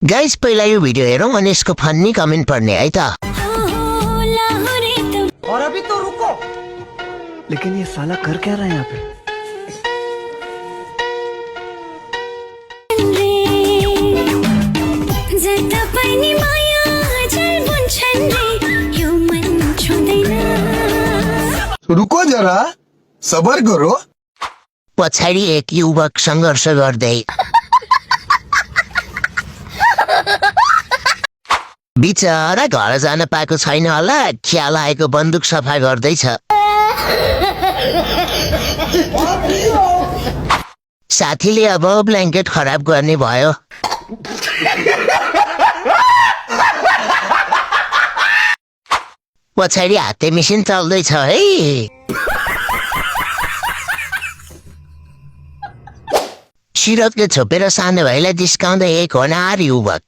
Guys पहिला यो video हेरौँ अनि यसको फन्नी कमेन्ट पढ्ने है त। और अभी तो रुको। लेकिन ये साला कर क्या रहा है यहाँ पे? रुको जरा सबर करो। पछाडि एक युवक सङ्घर्ष गर्दै बिचरा घर जान पाएको छैन होला, ख्याल आएको बन्दुक सफा गर्दैछ। साथीले अब ब्ल्याङ्केट खराब गर्ने भयो। पछाडि हाते मेसिन चल्दैछ है। सिरकले छोपेर सानो भाइलाई जिस्काउँदै एक होनार युवक।